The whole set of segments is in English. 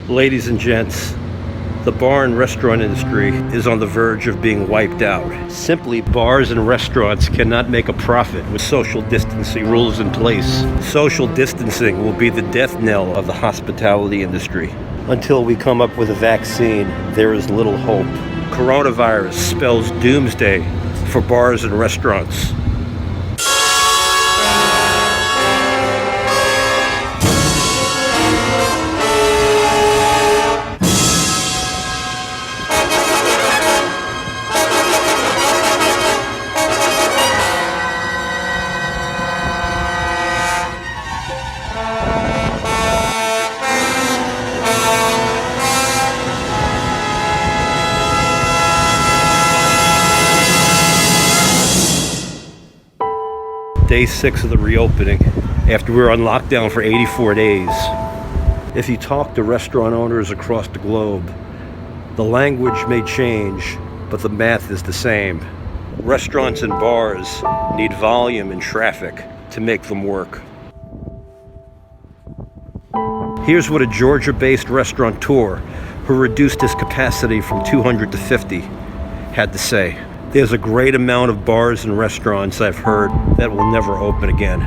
Ladies and gents, the bar and restaurant industry is on the verge of being wiped out. Simply, bars and restaurants cannot make a profit with social distancing rules in place. Social distancing will be the death knell of the hospitality industry. Until we come up with a vaccine, there is little hope. Coronavirus spells doomsday for bars and restaurants. Day 6 of the reopening, after we were on lockdown for 84 days. If you talk to restaurant owners across the globe, the language may change, but the math is the same. Restaurants and bars need volume and traffic to make them work. Here's what a Georgia-based restaurateur who reduced his capacity from 200 to 50 had to say. There's a great amount of bars and restaurants, I've heard, that will never open again.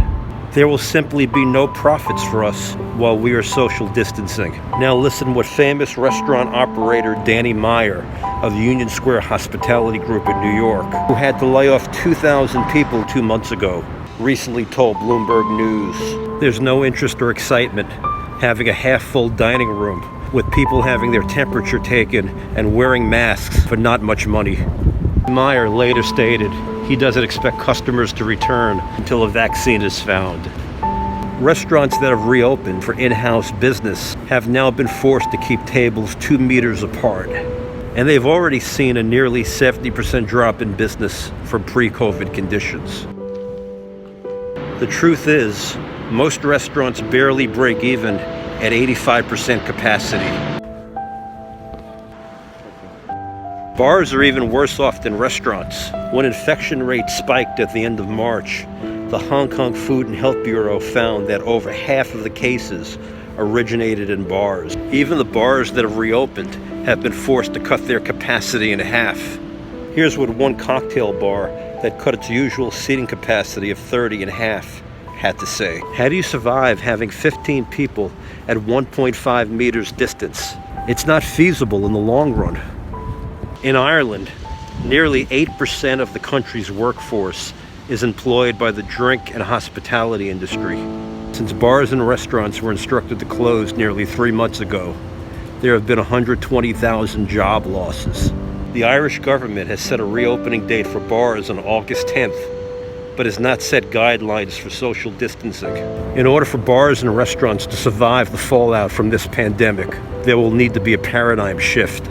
There will simply be no profits for us while we are social distancing. Now listen what famous restaurant operator Danny Meyer of Union Square Hospitality Group in New York, who had to lay off 2,000 people 2 months ago, recently told Bloomberg News. There's no interest or excitement having a half-full dining room with people having their temperature taken and wearing masks for not much money. Meyer later stated he doesn't expect customers to return until a vaccine is found. Restaurants that have reopened for in-house business have now been forced to keep tables 2 meters apart. And they've already seen a nearly 70% drop in business from pre-COVID conditions. The truth is, most restaurants barely break even at 85% capacity. Bars are even worse off than restaurants. When infection rates spiked at the end of March, the Hong Kong Food and Health Bureau found that over half of the cases originated in bars. Even the bars that have reopened have been forced to cut their capacity in half. Here's what one cocktail bar that cut its usual seating capacity of 30 in half had to say. How do you survive having 15 people at 1.5 meters distance? It's not feasible in the long run. In Ireland, nearly 8% of the country's workforce is employed by the drink and hospitality industry. Since bars and restaurants were instructed to close nearly 3 months ago, there have been 120,000 job losses. The Irish government has set a reopening date for bars on August 10th, but has not set guidelines for social distancing. In order for bars and restaurants to survive the fallout from this pandemic, there will need to be a paradigm shift.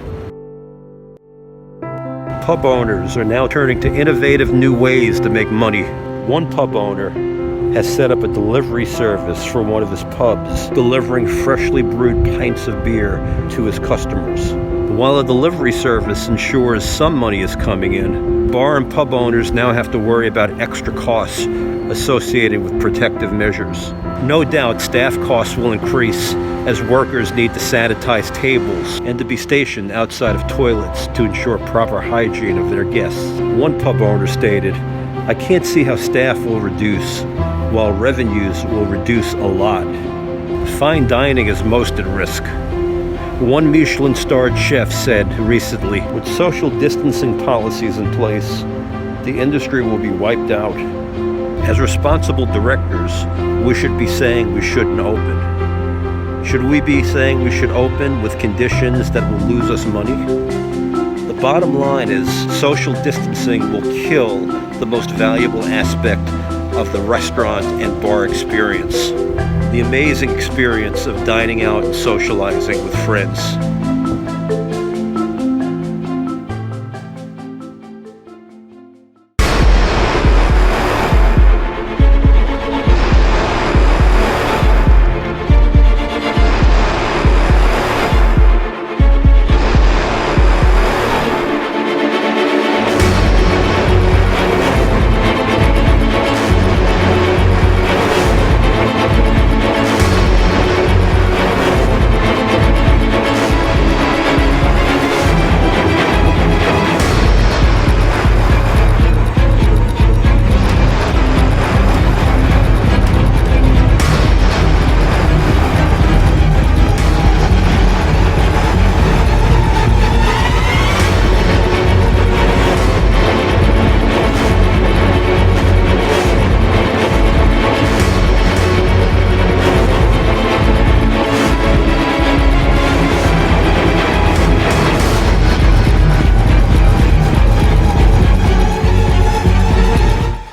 Pub owners are now turning to innovative new ways to make money. One pub owner has set up a delivery service for one of his pubs, delivering freshly brewed pints of beer to his customers. While a delivery service ensures some money is coming in, bar and pub owners now have to worry about extra costs associated with protective measures. No doubt staff costs will increase as workers need to sanitize tables and to be stationed outside of toilets to ensure proper hygiene of their guests. One pub owner stated, "I can't see how staff will reduce, while revenues will reduce a lot. Fine dining is most at risk." One Michelin-starred chef said recently, "With social distancing policies in place, the industry will be wiped out. As responsible directors, we should be saying we shouldn't open. Should we be saying we should open with conditions that will lose us money?" The bottom line is social distancing will kill the most valuable aspect of the restaurant and bar experience. The amazing experience of dining out and socializing with friends.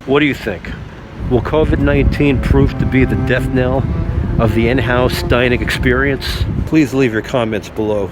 What do you think? Will COVID-19 prove to be the death knell of the in-house dining experience? Please leave your comments below.